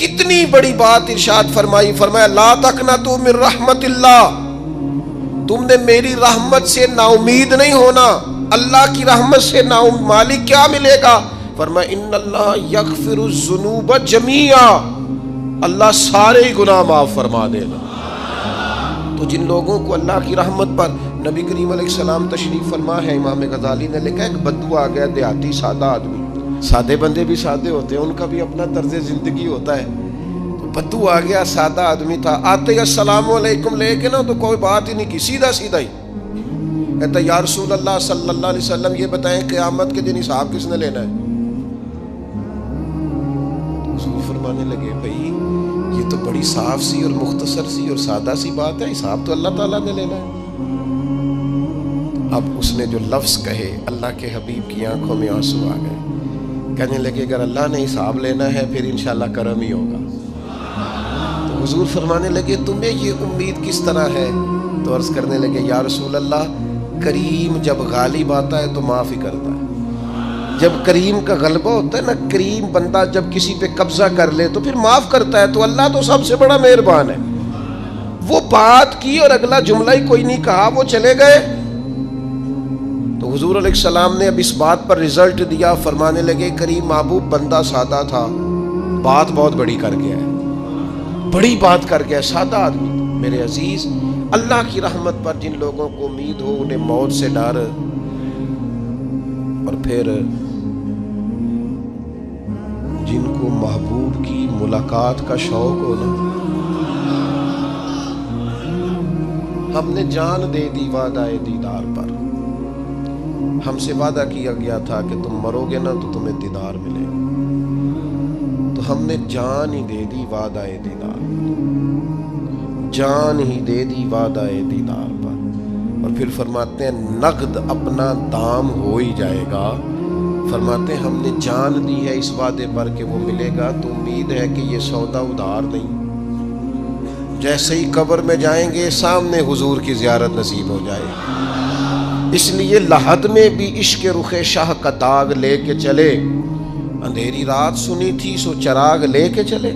کتنی بڑی بات ارشاد فرمائی، فرمایا لا تقنطوا من رحمت اللہ، تم نے میری رحمت سے نا امید نہیں ہونا۔ اللہ کی رحمت سے نا مالک کیا ملے گا؟ فرمایا ان اللہ یغفر الذنوب جمیعا، اللہ سارے گناہ معاف فرما دے گا۔ تو جن لوگوں کو اللہ کی رحمت پر نبی کریم علیہ السلام تشریف فرما ہے، امام غزالی نے لکھا ایک بدو آ گیا، دیہاتی سادہ آدمی، سادے بندے بھی سادے ہوتے ہیں، ان کا بھی اپنا طرز زندگی ہوتا ہے۔ تو بدو آ گیا، سادہ آدمی تھا، آتے ہی السلام علیکم لے کے نا تو کوئی بات ہی نہیں کی، سیدھا سیدھا ہی کہتا یا رسول اللہ صلی اللہ علیہ وسلم یہ بتائیں قیامت کے دن حساب کس نے لینا ہے؟ حضور فرمانے لگے بھائی یہ تو بڑی صاف سی اور مختصر سی اور سادہ سی بات ہے، حساب تو اللہ تعالیٰ نے لینا ہے۔ اب اس نے جو لفظ کہے اللہ کے حبیب کی آنکھوں میں آنسو آ گئے، کہنے لگے اگر اللہ نے حساب لینا ہے پھر انشاءاللہ کرم ہی ہوگا۔ تو حضور فرمانے لگے تمہیں یہ امید کس طرح ہے؟ تو عرض کرنے لگے یا رسول اللہ کریم جب غالب آتا ہے تو معاف ہی کرتا ہے۔ جب کریم کا غلبہ ہوتا ہے نا، کریم بندہ جب کسی پہ قبضہ کر لے تو پھر معاف کرتا ہے، تو اللہ تو سب سے بڑا مہربان ہے۔ وہ بات کی اور اگلا جملہ ہی کوئی نہیں کہا، وہ چلے گئے۔ تو حضور علیہ السلام نے اب اس بات پر رزلٹ دیا، فرمانے لگے کریم محبوب بندہ سادہ تھا، بات بہت بڑی کر گیا ہے، بڑی بات کر گیا، سادہ آدمی۔ میرے عزیز، اللہ کی رحمت پر جن لوگوں کو امید ہو انہیں موت سے ڈر، اور پھر جن کو محبوب کی ملاقات کا شوق ہو نا، ہم نے جان دے دی وعدہ دیدار پر، ہم سے وعدہ کیا گیا تھا کہ تم مرو گے نا تو تمہیں دیدار ملے گا، تو ہم نے جان ہی دے دی وعدہ دیدار پر، جان ہی دے دی وعدہ دیدار پر۔ اور پھر فرماتے ہیں نقد اپنا دام ہو ہی جائے گا، فرماتے ہیں ہم نے جان دی ہے اس وعدے پر کہ وہ ملے گا، تو امید ہے کہ یہ سودا ادھار نہیں۔ جیسے ہی قبر میں جائیں گے سامنے حضور کی زیارت نصیب ہو جائے گی۔ اس لیے لحد میں بھی عشق رخ شاہ کا داغ لے کے چلے، اندھیری رات سنی تھی سو چراغ لے کے چلے۔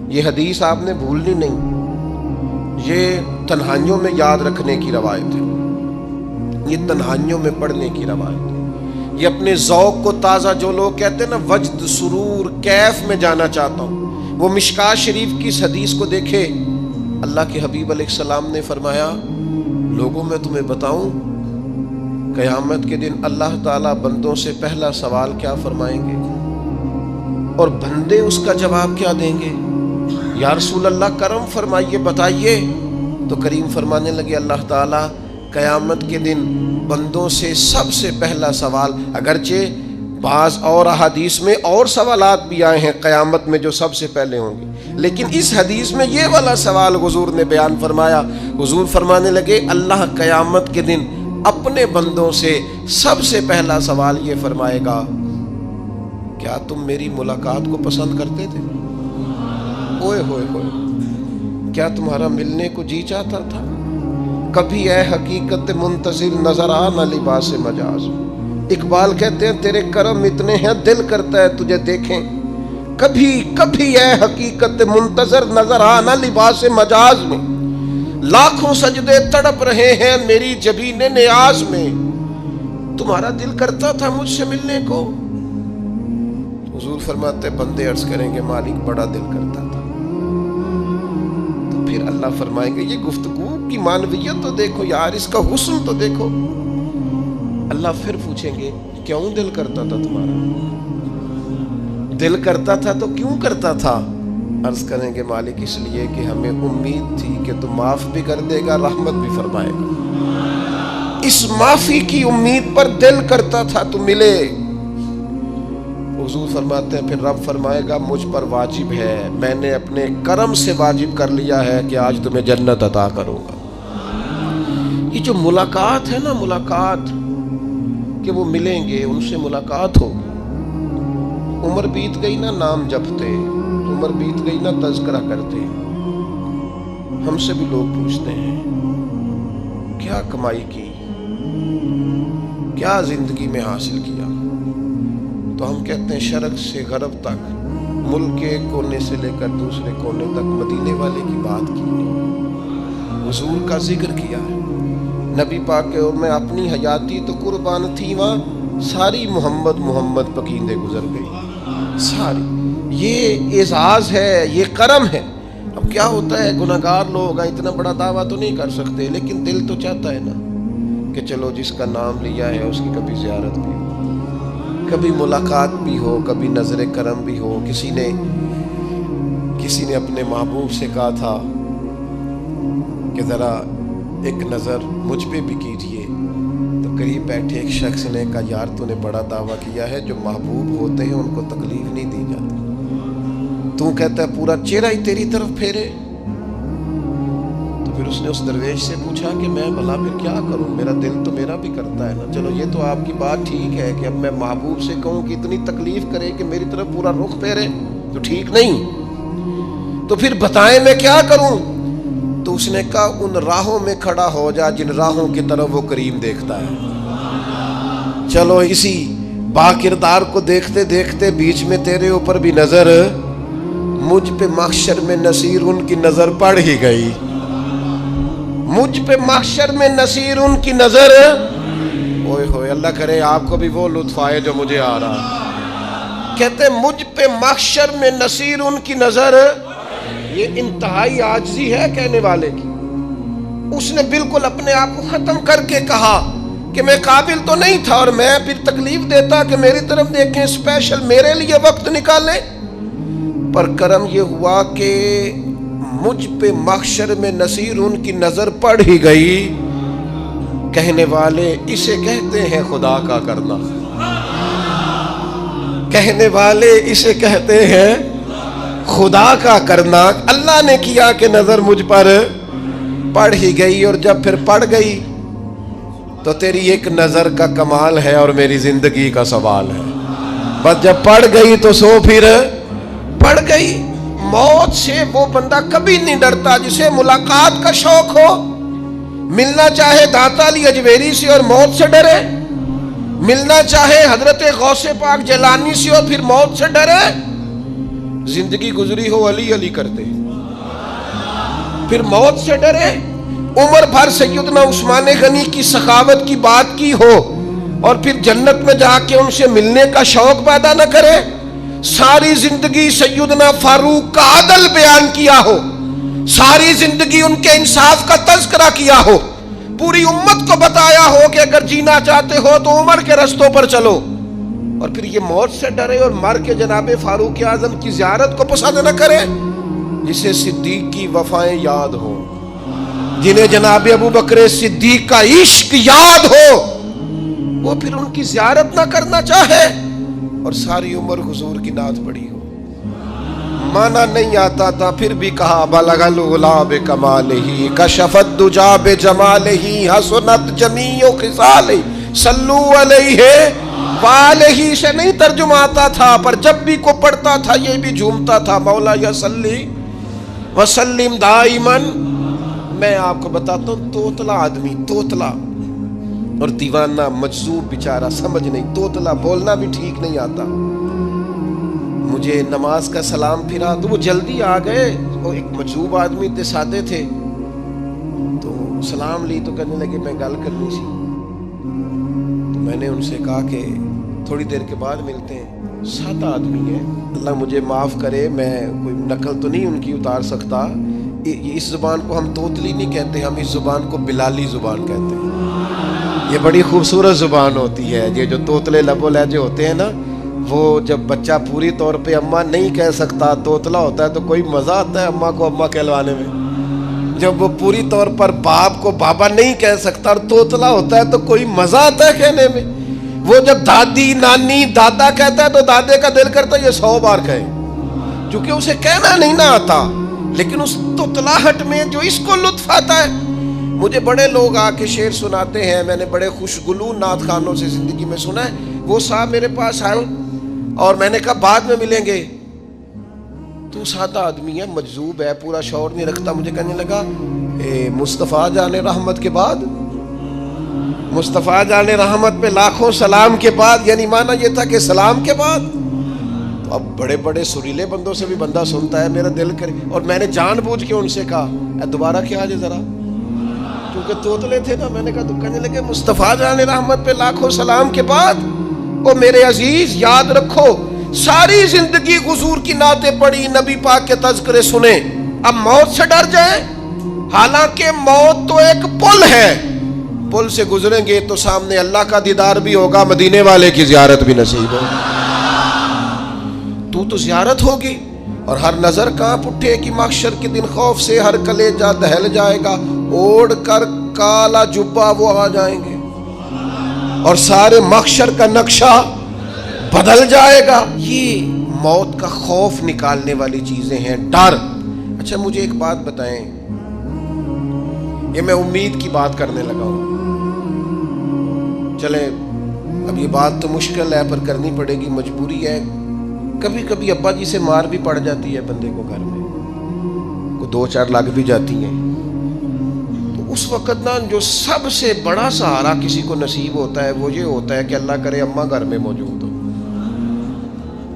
یہ حدیث آپ نے بھولنی نہیں، یہ تنہائیوں میں یاد رکھنے کی روایت ہے، یہ تنہائیوں میں پڑھنے کی روایت ہے۔ یہ اپنے ذوق کو تازہ، جو لوگ کہتے ہیں نا وجد سرور کیف میں جانا چاہتا ہوں، وہ مشکات شریف کی اس حدیث کو دیکھے۔ اللہ کے حبیب علیہ السلام نے فرمایا لوگوں میں تمہیں بتاؤں قیامت کے دن اللہ تعالیٰ بندوں سے پہلا سوال کیا فرمائیں گے اور بندے اس کا جواب کیا دیں گے؟ یا رسول اللہ کرم فرمائیے بتائیے۔ تو کریم فرمانے لگے اللہ تعالیٰ قیامت کے دن بندوں سے سب سے پہلا سوال، اگرچہ بعض اور احادیث میں اور سوالات بھی آئے ہیں قیامت میں جو سب سے پہلے ہوں گے، لیکن اس حدیث میں یہ والا سوال حضور نے بیان فرمایا۔ حضور فرمانے لگے اللہ قیامت کے دن اپنے بندوں سے سب سے پہلا سوال یہ فرمائے گا کیا تم میری ملاقات کو پسند کرتے تھے؟ اوئے ہوئے ہوئے، کیا تمہارا ملنے کو جی چاہتا تھا؟ کبھی اے حقیقت منتظر نظر آ نہ لباس مجاز۔ اقبال کہتے ہیں تیرے کرم اتنے ہیں دل کرتا ہے تجھے دیکھیں، کبھی کبھی اے حقیقت منتظر نظر آ نہ لباس مجاز میں، لاکھوں سجدے تڑپ رہے ہیں میری جبین نیاز میں، تمہارا دل کرتا تھا مجھ سے ملنے کو؟ حضور فرماتے بندے عرض کریں گے مالک بڑا دل کرتا تھا۔ تو پھر اللہ فرمائیں گے یہ گفتگو کی معنویت تو دیکھو یار، اس کا حسن تو دیکھو۔ اللہ پھر پوچھیں گے کیوں دل کرتا تھا تمہارا؟ دل کرتا تھا تو کیوں کرتا تھا؟ عرض کریں گے مالک اس لیے کہ ہمیں امید تھی کہ تو معاف بھی کر دے گا، رحمت بھی فرمائے گا، اس معافی کی امید پر دل کرتا تھا تو ملے۔ حضور فرماتے ہیں پھر رب فرمائے گا مجھ پر واجب ہے، میں نے اپنے کرم سے واجب کر لیا ہے کہ آج تمہیں جنت عطا کروں گا۔ یہ جو ملاقات ہے نا، ملاقات کہ وہ ملیں گے، ان سے ملاقات ہوگی۔ عمر بیت گئی نا نام جپتے، عمر بیت گئی نا تذکرہ کرتے، ہم سے بھی لوگ پوچھتے ہیں کیا کمائی کی، کیا زندگی میں حاصل کیا، تو ہم کہتے ہیں شرق سے غرب تک ملک کے ایک کونے سے لے کر دوسرے کونے تک مدینے والے کی بات کی ہے، حضور کا ذکر کیا ہے۔ نبی پاک کے میں اپنی حیاتی تو قربان تھی، وہاں ساری محمد محمد پکیندے گزر گئی ساری۔ یہ اعزاز ہے، یہ کرم ہے۔ اب کیا ہوتا ہے، گناہگار لوگ ہیں، اتنا بڑا دعویٰ تو نہیں کر سکتے، لیکن دل تو چاہتا ہے نا کہ چلو جس کا نام لیا ہے اس کی کبھی زیارت بھی ہو، کبھی ملاقات بھی ہو، کبھی نظر کرم بھی ہو۔ کسی نے اپنے محبوب سے کہا تھا کہ ذرا ایک نظر مجھ پہ بھی کیجئے، تو قریب بیٹھے ایک شخص نے کہا یار تو نے بڑا دعویٰ کیا ہے، جو محبوب ہوتے ہیں ان کو تکلیف نہیں دی جاتی، تو کہتا ہے پورا چہرہ ہی تیری طرف پھیرے۔ تو پھر اس نے اس درویش سے پوچھا کہ میں بھلا پھر کیا کروں، میرا دل تو میرا بھی کرتا ہے نا، چلو یہ تو آپ کی بات ٹھیک ہے کہ اب میں محبوب سے کہوں کہ اتنی تکلیف کرے کہ میری طرف پورا رخ پھیرے تو ٹھیک نہیں، تو پھر بتائیں میں کیا کروں؟ تو اس نے کہا ان راہوں میں کھڑا ہو جا جن راہوں کی طرف وہ کریم دیکھتا ہے۔ چلو اسی با کردار کو دیکھتے دیکھتے بیچ میں تیرے اوپر بھی نظر، مجھ پہ محشر میں نصیر ان کی نظر پڑ ہی گئی، مجھ پہ محشر میں نصیر ان کی نظر، اوئے ہوئے اللہ کرے آپ کو بھی وہ لطف آئے جو مجھے آ رہا۔ کہتے مجھ پہ محشر میں نصیر ان کی نظر، یہ انتہائی عاجزی ہے کہنے والے کی۔ اس نے بالکل اپنے آپ کو ختم کر کے کہا کہ میں قابل تو نہیں تھا، اور میں پھر تکلیف دیتا کہ میری طرف دیکھیں، اسپیشل میرے لیے وقت نکالیں۔ پر کرم یہ ہوا کہ مجھ پہ محشر میں نصیر ان کی نظر پڑ ہی گئی۔ کہنے والے اسے کہتے ہیں خدا کا کرنا، کہنے والے اسے کہتے ہیں خدا کا کرنا۔ اللہ نے کیا کہ نظر مجھ پر پڑ ہی گئی، اور جب پھر پڑ گئی تو تیری ایک نظر کا کمال ہے اور میری زندگی کا سوال ہے۔ بس جب پڑ گئی تو سو پھر پڑ گئی۔ موت سے وہ بندہ کبھی نہیں ڈرتا جسے ملاقات کا شوق ہو، ملنا چاہے داتا علی اجویری سے اور موت سے ڈرے، ملنا چاہے حضرت غوث پاک جیلانی سے اور پھر موت سے ڈرے۔ زندگی گزری ہو علی علی کرتے پھر موت سے ڈرے، عمر بھر سیدنا عثمان غنی کی سخاوت کی بات کی ہو اور پھر جنت میں جا کے ان سے ملنے کا شوق پیدا نہ کرے، ساری زندگی سیدنا فاروق کا عدل بیان کیا ہو، ساری زندگی ان کے انصاف کا تذکرہ کیا ہو، پوری امت کو بتایا ہو کہ اگر جینا چاہتے ہو تو عمر کے رستوں پر چلو، اور پھر یہ موت سے ڈرے اور مر کے جناب فاروق اعظم کی زیارت کو پسند نہ کرے۔ جسے صدیق کی وفائیں یاد ہو، جنہیں جناب ابو بکر صدیق کا عشق یاد ہو، وہ پھر ان کی زیارت نہ کرنا چاہے اور ساری عمر حضور کی نعت پڑھی ہو۔ مانا نہیں آتا تھا پھر بھی کہا بلغ العلا بکمالہ کشف الدجا بجمالہ حسنت جمیع خصالہ صلو علیہ والہ سے نہیں ترجمہ آتا تھا، پر جب بھی کو پڑھتا تھا یہ بھی جھومتا تھا مولا یا صلی وسلم دائماً۔ میں آپ کو بتاتا ہوں توتلا آدمی، توتلا اور دیوانہ مجذوب بیچارہ، سمجھ نہیں، توتلا بولنا بھی ٹھیک نہیں آتا۔ مجھے نماز کا سلام پھرا تو وہ جلدی آ گئے، وہ ایک مجذوب آدمی تھے، سادے تھے، تو سلام لی تو کہنے لگے میں گل کرنی سی، تو میں نے ان سے کہا کہ تھوڑی دیر کے بعد ملتے ہیں۔ سادہ آدمی ہے، اللہ مجھے معاف کرے، میں کوئی نقل تو نہیں ان کی اتار سکتا، اس زبان کو ہم توتلی نہیں کہتے، ہم اس زبان کو بلالی زبان کہتے ہیں۔ یہ بڑی خوبصورت زبان ہوتی ہے، یہ جو توتلے لب و لہجے ہوتے ہیں نا، وہ جب بچہ پوری طور پہ اماں نہیں کہہ سکتا، توتلا ہوتا ہے تو کوئی مزہ آتا ہے اماں کو اماں کہلوانے میں۔ جب وہ پوری طور پر باپ کو بابا نہیں کہہ سکتا اور توتلا ہوتا ہے تو کوئی مزہ آتا ہے کہنے میں۔ وہ جب دادی نانی دادا کہتا ہے تو دادے کا دل کرتا ہے یہ 100 بار کہے، چونکہ اسے کہنا نہیں نہ آتا، لیکن اس توتلاہٹ میں جو اس کو لطف آتا ہے۔ مجھے بڑے لوگ آ کے شعر سناتے ہیں، میں نے بڑے خوشگلو نعت خوانوں سے زندگی میں سنا ہے، وہ صاحب میرے پاس آئے اور میں نے کہا بعد میں ملیں گے، تو سادہ آدمی ہے، مجذوب ہے، پورا شعور نہیں رکھتا، مجھے کہنے لگا مصطفیٰ جان رحمت کے بعد، مصطفیٰ جان رحمت پہ لاکھوں سلام کے بعد، یعنی معنی یہ تھا کہ سلام کے بعد، تو اب بڑے بڑے سریلے بندوں سے بھی بندہ سنتا ہے میرا دل کرے، اور میں نے جان بوجھ کے ان سے کہا دوبارہ کیا جائے ذرا، کیونکہ توتلے تھے نا. میں نے کہا تو کہنے لگے مصطفیٰ جان رحمت پہ لاکھوں سلام کے بعد او میرے عزیز یاد رکھو ساری زندگی حضور کی نعتیں پڑھی، نبی پاک کے تذکرے سنے، اب موت سے ڈر جائیں؟ حالانکہ موت تو ایک پل ہے، پل سے گزریں گے تو سامنے اللہ کا دیدار بھی ہوگا، مدینے والے کی زیارت بھی نصیب ہوگی. تو زیارت ہوگی اور ہر نظر کانپ اٹھے کہ محشر کے دن خوف سے ہر کلیجہ دہل جائے گا، اوڑھ کر کالا جبہ وہ آ جائیں گے اور سارے محشر کا نقشہ بدل جائے گا. یہ موت کا خوف نکالنے والی چیزیں ہیں، ڈر. اچھا مجھے ایک بات بتائیں، یہ میں امید کی بات کرنے لگا ہوں، چلیں اب یہ بات تو مشکل ہے پر کرنی پڑے گی، مجبوری ہے. کبھی کبھی ابا جی سے مار بھی پڑ جاتی ہے بندے کو، گھر میں کوئی 2-4 لگ بھی جاتی ہیں، تو اس وقت نا جو سب سے بڑا سہارا کسی کو نصیب ہوتا ہے وہ یہ ہوتا ہے کہ اللہ کرے اماں گھر میں موجود ہو.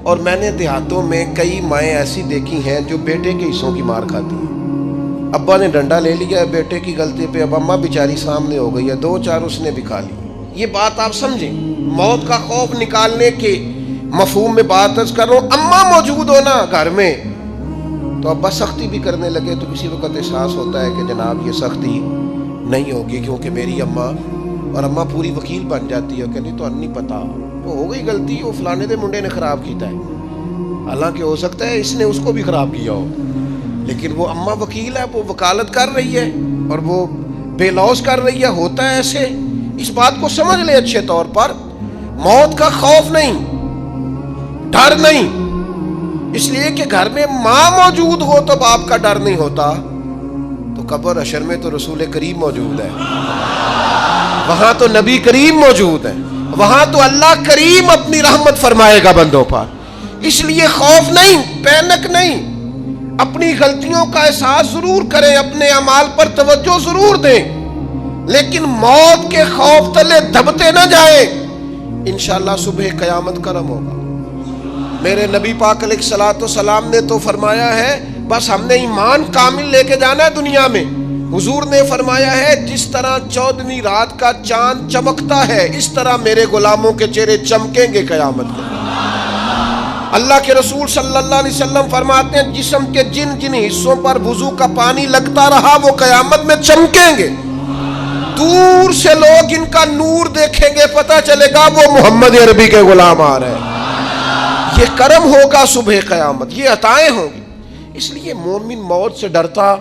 اور میں نے دیہاتوں میں کئی مائیں ایسی دیکھی ہیں جو بیٹے کے حصوں کی مار کھاتی ہیں. ابا نے ڈنڈا لے لیا ہے بیٹے کی غلطی پہ، اب اماں بیچاری سامنے ہو گئی ہے، 2-4 اس نے بھی کھا لی. یہ بات آپ سمجھیں، موت کا خوف نکالنے کے مفہوم میں بات عرض کر رہا ہوں. اماں موجود ہونا گھر میں تو ابا سختی بھی کرنے لگے تو کسی وقت احساس ہوتا ہے کہ جناب یہ سختی نہیں ہوگی کیونکہ میری اماں، اور اماں پوری وکیل بن جاتی ہے کہ نہیں تو نہیں پتا وہ ہو گئی غلطی، وہ فلانے دے منڈے نے خراب کیتا ہے، حالانکہ ہو سکتا ہے اس نے اس کو بھی خراب کیا ہو، لیکن وہ اماں وکیل ہے، وہ وکالت کر رہی ہے اور وہ بے لوث کر رہی ہے. ہوتا ہے ایسے، اس بات کو سمجھ لے اچھے طور پر. موت کا خوف نہیں، ڈر نہیں، اس لیے کہ گھر میں ماں موجود ہو تو باپ کا ڈر نہیں ہوتا. تو قبر حشر میں تو رسول کریم موجود ہے، وہاں تو نبی کریم موجود ہے، وہاں تو اللہ کریم اپنی رحمت فرمائے گا بندوں پر. اس لیے خوف نہیں، پینک نہیں، اپنی غلطیوں کا احساس ضرور کریں، اپنے اعمال پر توجہ ضرور دیں، لیکن موت کے خوف تلے دبتے نہ جائیں. انشاءاللہ صبح قیامت کرم ہوگا. میرے نبی پاک علیہ الصلوۃ والسلام نے تو فرمایا ہے بس ہم نے ایمان کامل لے کے جانا ہے دنیا میں. حضور نے فرمایا ہے جس طرح 14ویں رات کا چاند چمکتا ہے اس طرح میرے غلاموں کے چہرے چمکیں گے قیامت کو. اللہ کے رسول صلی اللہ علیہ وسلم فرماتے ہیں جسم کے جن جن حصوں پر وضو کا پانی لگتا رہا وہ قیامت میں چمکیں گے. دور سے لوگ ان کا نور دیکھیں گے، پتہ چلے گا وہ محمد عربی کے غلام آ رہے ہیں. یہ کرم ہوگا صبح قیامت، یہ عطائیں ہوں گی. اس لیے مومن موت سے ڈرتا.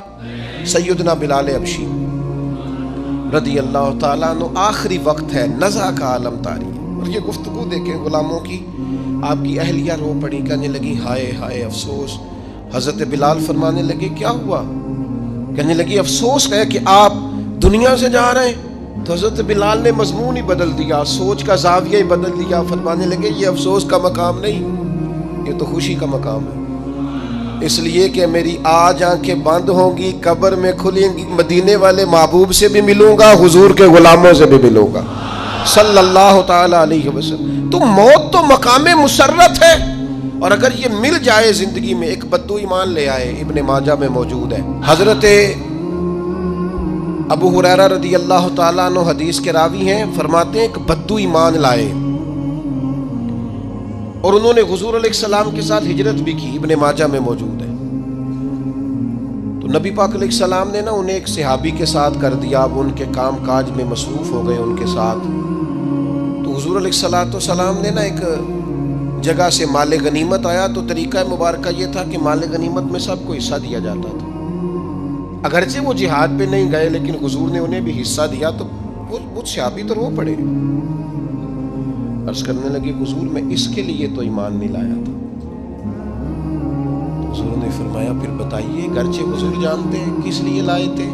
سیدنا بلال حبشی رضی اللہ تعالیٰ عنہ، آخری وقت ہے، نزع کا عالم طاری ہے، اور یہ گفتگو دیکھیں غلاموں کی. آپ کی اہلیہ رو پڑی، کہنے لگی ہائے ہائے افسوس. حضرت بلال فرمانے لگے کیا ہوا؟ کہنے لگی افسوس ہے کہ آپ دنیا سے جا رہے ہیں. تو حضرت بلال نے مضمون ہی بدل دیا، سوچ کا زاویہ ہی بدل دیا. فرمانے لگے یہ افسوس کا مقام نہیں، یہ تو خوشی کا مقام ہے. اس لیے کہ میری آج آنکھیں بند ہوں گی، قبر میں کھلیں گی، مدینے والے محبوب سے بھی ملوں گا، حضور کے غلاموں سے بھی ملوں گا صلی اللہ تعالی علیہ وسلم. تو موت تو مقام مسرت ہے، اور اگر یہ مل جائے زندگی میں. ایک بدو ایمان لے آئے، ابن ماجہ میں موجود ہے. حضرت ابو ہریرہ رضی اللہ تعالیٰ عنہ حدیث کے راوی ہیں، فرماتے ہیں ایک بدو ایمان لائے اور انہوں نے حضور علیہ السلام کے ساتھ ہجرت بھی کی. ابن ماجہ میں موجود ہے. تو نبی پاک علیہ السلام نے نا انہیں ایک صحابی کے ساتھ کر دیا، اب ان کے کام کاج میں مصروف ہو گئے ان کے ساتھ. تو حضور علیہ السلام نے نا ایک جگہ سے مال غنیمت آیا، تو طریقہ مبارکہ یہ تھا کہ مال غنیمت میں سب کو حصہ دیا جاتا تھا. اگرچہ وہ جہاد پہ نہیں گئے لیکن حضور نے انہیں بھی حصہ دیا. تو وہ صحابی تو رو پڑے، عرض کرنے لگے حضور میں اس کے لیے تو ایمان نہیں لایا تھا. حضور نے فرمایا پھر بتائیے، گرچہ حضور جانتے ہیں کس لیے لائے تھے.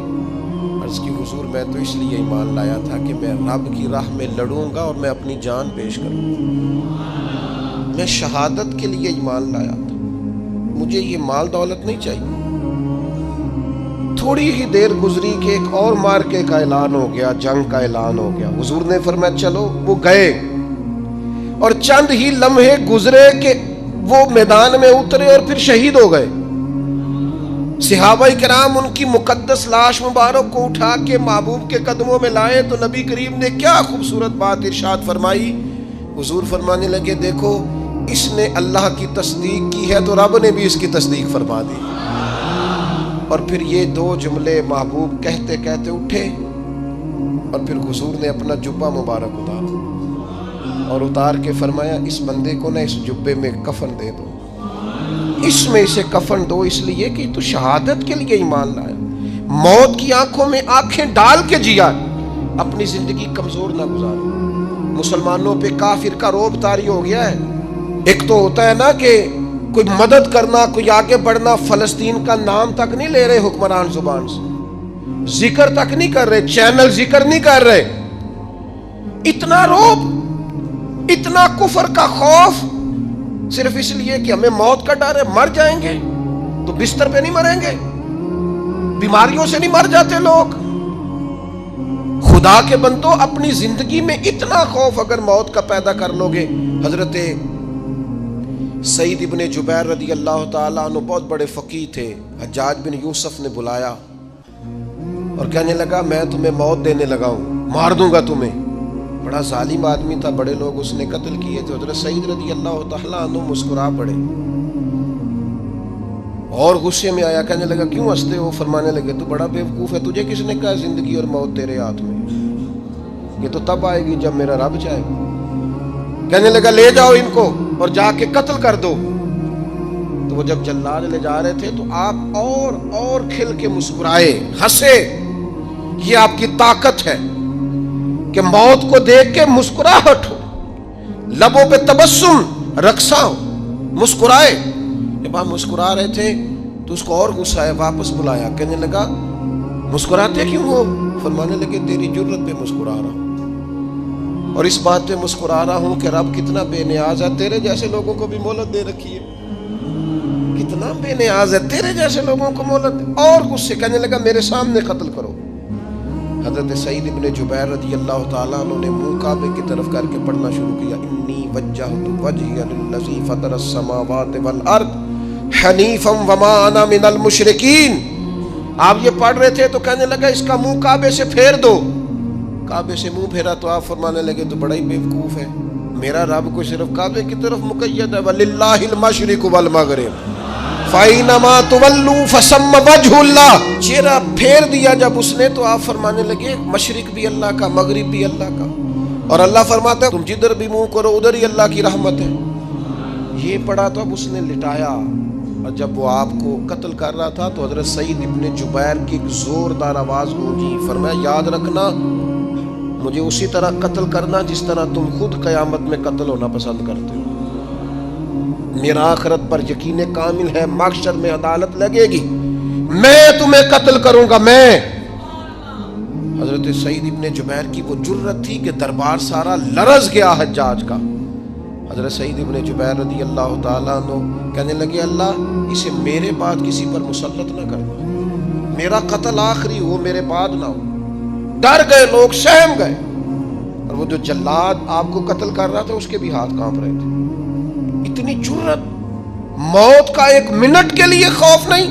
عرض کی حضور میں تو اس لیے ایمان لایا تھا کہ میں رب کی راہ میں لڑوں گا اور میں اپنی جان پیش کروں گا. میں شہادت کے لیے ایمان لایا تھا، مجھے یہ مال دولت نہیں چاہیے. تھوڑی ہی دیر گزری کہ ایک اور مارکے کا اعلان ہو گیا، جنگ کا اعلان ہو گیا. حضور نے فرمایا چلو. وہ گئے اور چند ہی لمحے گزرے کہ وہ میدان میں اترے اور پھر شہید ہو گئے. صحابہ کرام ان کی مقدس لاش مبارک کو اٹھا کے محبوب کے قدموں میں لائے تو نبی کریم نے کیا خوبصورت بات ارشاد فرمائی. حضور فرمانے لگے دیکھو اس نے اللہ کی تصدیق کی ہے تو رب نے بھی اس کی تصدیق فرما دی. اور پھر یہ دو جملے محبوب کہتے کہتے اٹھے اور پھر حضور نے اپنا جبہ مبارک اتارا اور اتار کے فرمایا اس بندے کو نہ اس جبے میں کفن دے دو, اس میں اسے کفن دو, اس لیے کہ تو شہادت کے لیے ایمان لایا, موت کی آنکھوں میں آنکھیں ڈال کے جیا, اپنی زندگی کمزور نہ گزاری. مسلمانوں پہ کافر کا رعب طاری ہو گیا ہے. ایک تو ہوتا ہے نا کہ کوئی مدد کرنا, کوئی آگے بڑھنا, فلسطین کا نام تک نہیں لے رہے حکمران زبان سے, ذکر تک نہیں کر رہے, چینل ذکر نہیں کر رہے. اتنا رعب, اتنا کفر کا خوف, صرف اس لیے کہ ہمیں موت کا ڈر ہے. مر جائیں گے تو بستر پہ نہیں مریں گے, بیماریوں سے نہیں مر جاتے لوگ. خدا کے بندو اپنی زندگی میں اتنا خوف اگر موت کا پیدا کر لو گے. حضرت سعید ابن جبیر رضی اللہ تعالیٰ عنہ بہت بڑے فقیہ تھے. حجاج بن یوسف نے بلایا اور کہنے لگا میں تمہیں موت دینے لگا ہوں, مار دوں گا تمہیں. بڑا ظالم آدمی تھا, بڑے لوگ اس نے قتل کیے تھے. حضرت سعید رضی اللہ تعالیٰ عنہ مسکرا پڑے اور غصے میں آیا, کہنے لگا کیوں ہنستے ہو؟ فرمانے لگے تو بڑا بیوقوف ہے, تجھے کس نے کہا زندگی اور موت تیرے ہاتھ میں, یہ تو تب آئے گی جب میرا رب چاہے. کہنے لگا لے جاؤ ان کو اور جا کے قتل کر دو. تو وہ جب جلاد لے جا رہے تھے تو آپ اور کھل کے مسکرائے, ہنسے. یہ آپ کی طاقت ہے کہ موت کو دیکھ کے مسکراہٹ ہو, لبوں پہ تبسم رقصہ ہو, مسکرائے. جب آپ مسکرا رہے تھے تو اس کو اور غصہ آیا, واپس بلایا. کہنے لگا مسکراتے کیوں ہو؟ فرمانے لگے تیری جرت پہ مسکرا رہا ہوں اور اس بات پہ مسکرا رہا ہوں کہ رب کتنا بے نیاز ہے, تیرے جیسے لوگوں کو بھی مہلت دے رکھی ہے. کتنا بے نیاز ہے, تیرے جیسے لوگوں کو مہلت. اور غصے, کہنے لگا میرے سامنے قتل کرو. حضرت سعید ابن جبیر رضی اللہ تعالیٰ عنہ نے منہ کعبے کی طرف کر کے پڑھنا شروع کیا, انی وجہت وجہی للذی فطر السماوات والارض حنیفا وما انا من المشرکین. آپ یہ پڑھ رہے تھے تو کہنے لگا اس کا منہ کعبے سے پھیر دو. کعبے سے منہ پھیرا تو آپ فرمانے لگے تو بڑا ہی بیوقوف ہے, میرا رب کو صرف کعبے کی طرف مقید ہے, وَلِلَّهِ الْمَشْرِقُ وَالْمَغْرِبُ فَأَيْنَمَا تُوَلُّوا فَثَمَّ وَجْهُ اللَّهِ. چہرہ پھیر دیا جب اس نے تو آپ فرمانے لگے مشرق بھی اللہ کا, مغرب بھی اللہ کا. اور اللہ فرماتا ہے تم جدھر بھی منہ کرو ادھر ہی اللہ کی رحمت ہے. یہ پڑھا تو اب اس نے لٹایا, اور جب وہ آپ کو قتل کر رہا تھا تو حضرت سعید ابن جبیر کی ایک زوردار آواز گونجی. فرمایا یاد رکھنا مجھے اسی طرح قتل کرنا جس طرح تم خود قیامت میں قتل ہونا پسند کرتے ہو. میرا آخرت پر یقین کامل ہے, محشر میں عدالت لگے گی, میں تمہیں قتل کروں گا میں. حضرت سعید ابن جبیر کی وہ جرت تھی کہ دربار سارا لرز گیا حجاج کا. حضرت سعید ابن جبیر رضی اللہ تعالیٰ عنہ کہنے لگے اللہ اسے میرے بعد کسی پر مسلط نہ کرنا, میرا قتل آخری ہو, میرے بعد نہ ہو. ڈر گئے لوگ, سہم گئے. اور وہ جو جلاد آپ کو قتل کر رہا تھا اس کے بھی ہاتھ کانپ رہے تھے. اتنی جرت, موت کا ایک منٹ کے لیے خوف نہیں.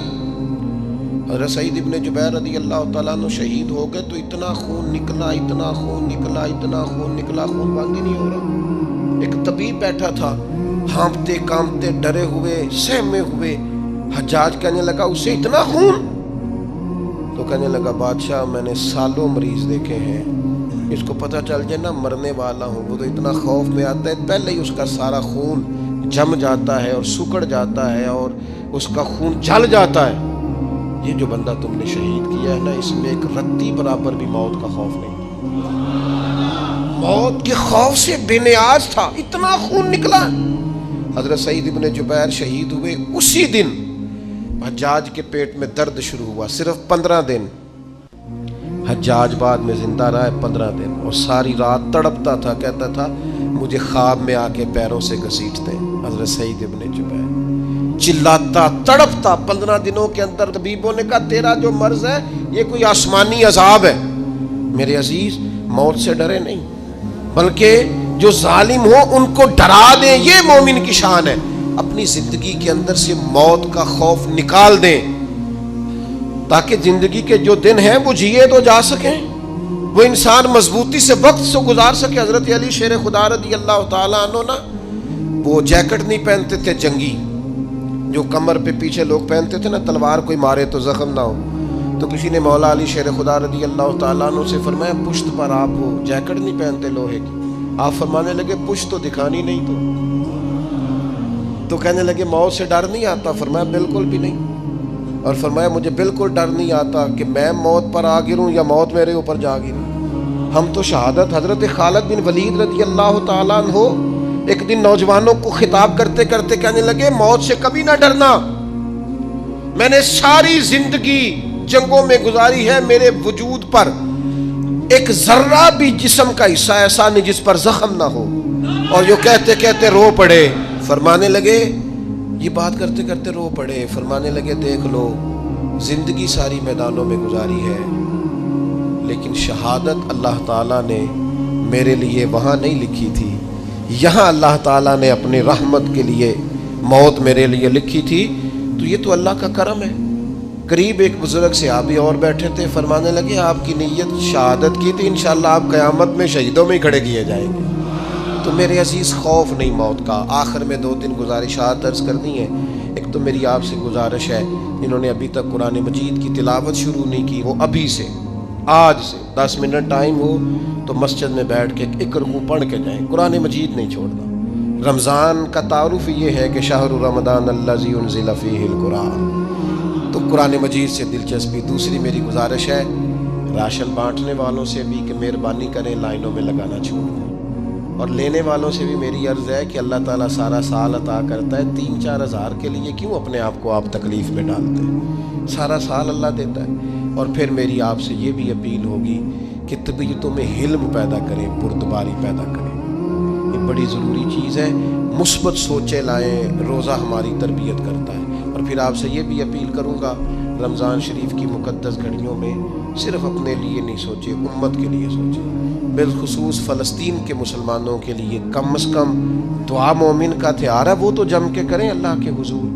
حضرت سعید ابن جبیر رضی اللہ تعالیٰ عنہ شہید ہو گئے تو اتنا خون نکلا, اتنا خون نکلا, اتنا خون نکلا, خون بند ہی نہیں ہو رہا. ایک طبیب بیٹھا تھا, ہانپتے کانپتے ڈرے ہوئے سہمے ہوئے. حجاج کہنے لگا اسے اتنا خون؟ تو کہنے لگا بادشاہ میں نے سالوں مریض دیکھے ہیں, اس کو پتہ چل جائے نا مرنے والا ہوں وہ تو اتنا خوف میں آتا ہے, پہلے ہی اس کا سارا خون جم جاتا ہے اور سکڑ جاتا ہے اور اس کا خون جل جاتا ہے. یہ جو بندہ تم نے شہید کیا ہے نا اس میں ایک رتی برابر بھی موت کا خوف نہیں, موت کے خوف سے بے نیاز تھا, اتنا خون نکلا. حضرت سعید ابن جبیر شہید ہوئے اسی دن حجاج کے پیٹ میں درد شروع ہوا. صرف 15 دن حجاج بعد میں زندہ رہا ہے, 15 دن, اور ساری رات تڑپتا تھا, کہتا تھا مجھے خواب میں آ کے پیروں سے گھسیٹتے. حضرت سعید ابن جبیر چلاتا تڑپتا 15 دنوں کے اندر. طبیبوں نے کہا تیرا جو مرض ہے یہ کوئی آسمانی عذاب ہے. میرے عزیز موت سے ڈرے نہیں بلکہ جو ظالم ہو ان کو ڈرا دیں, یہ مومن کی شان ہے. اپنی زندگی کے اندر سے موت کا خوف نکال دیں، تاکہ زندگی کے جو دن ہیں وہ جیے تو جا سکیں، وہ انسان مضبوطی سے وقت سے گزار سکے۔ حضرت علی شیر خدا رضی اللہ تعالیٰ عنہ نا وہ جیکٹ نہیں پہنتے تھے جنگی، جو کمر پہ پیچھے لوگ پہنتے تھے نا، تلوار کوئی مارے تو زخم نہ ہو۔ تو کسی نے مولا علی شیر خدا رضی اللہ تعالیٰ عنہ سے فرمایا پشت پر آپ وہ جیکٹ نہیں پہنتے لوہے کی؟ آپ فرمانے لگے پشت تو دکھانی نہیں تو کہنے لگے موت سے ڈر نہیں آتا؟ فرمایا بالکل بھی نہیں، اور فرمایا مجھے بالکل ڈر نہیں آتا کہ میں موت پر آ گروں یا موت میرے اوپر جا گرے۔ ہم تو شہادت حضرت خالد بن ولید رضی اللہ تعالیٰ عنہ ایک دن نوجوانوں کو خطاب کرتے کرتے کہنے لگے موت سے کبھی نہ ڈرنا، میں نے ساری زندگی جنگوں میں گزاری ہے، میرے وجود پر ایک ذرہ بھی جسم کا حصہ ایسا نہیں جس پر زخم نہ ہو۔ اور جو کہتے کہتے رو پڑے، فرمانے لگے یہ بات کرتے کرتے رو پڑے، فرمانے لگے دیکھ لو زندگی ساری میدانوں میں گزاری ہے، لیکن شہادت اللہ تعالیٰ نے میرے لیے وہاں نہیں لکھی تھی، یہاں اللہ تعالیٰ نے اپنی رحمت کے لیے موت میرے لیے لکھی تھی۔ تو یہ تو اللہ کا کرم ہے۔ قریب ایک بزرگ صحابی اور بیٹھے تھے، فرمانے لگے آپ کی نیت شہادت کی تھی، انشاءاللہ آپ قیامت میں شہیدوں میں ہی کھڑے کیے جائیں گے۔ تو میرے عزیز خوف نہیں موت کا۔ آخر میں 2-3 گزارشات عرض کرنی ہے۔ ایک تو میری آپ سے گزارش ہے، جنہوں نے ابھی تک قرآن مجید کی تلاوت شروع نہیں کی، وہ ابھی سے آج سے 10 منٹ ٹائم ہو تو مسجد میں بیٹھ کے ایک رکوع پڑھ کے جائیں، قرآن مجید نہیں چھوڑنا۔ رمضان کا تعارف یہ ہے کہ شہر رمضان الذی انزل فیہ القرآن، تو قرآن مجید سے دلچسپی۔ دوسری میری گزارش ہے راشن بانٹنے والوں سے بھی کہ مہربانی کریں لائنوں میں لگانا چھوڑ دیں، اور لینے والوں سے بھی میری عرض ہے کہ اللہ تعالیٰ سارا سال عطا کرتا ہے، 3-4 ہزار کے لیے کیوں اپنے آپ کو آپ تکلیف میں ڈالتے ہیں؟ سارا سال اللہ دیتا ہے۔ اور پھر میری آپ سے یہ بھی اپیل ہوگی کہ طبیعتوں میں حلم پیدا کریں، بردباری پیدا کریں، یہ بڑی ضروری چیز ہے۔ مثبت سوچیں لائیں، روزہ ہماری تربیت کرتا ہے۔ اور پھر آپ سے یہ بھی اپیل کروں گا رمضان شریف کی مقدس گھڑیوں میں صرف اپنے لیے نہیں سوچے، امت کے لیے سوچیں، بالخصوص فلسطین کے مسلمانوں کے لیے کم از کم دعا مومن کا ہتھیار ہے، وہ تو جم کے کریں اللہ کے حضور۔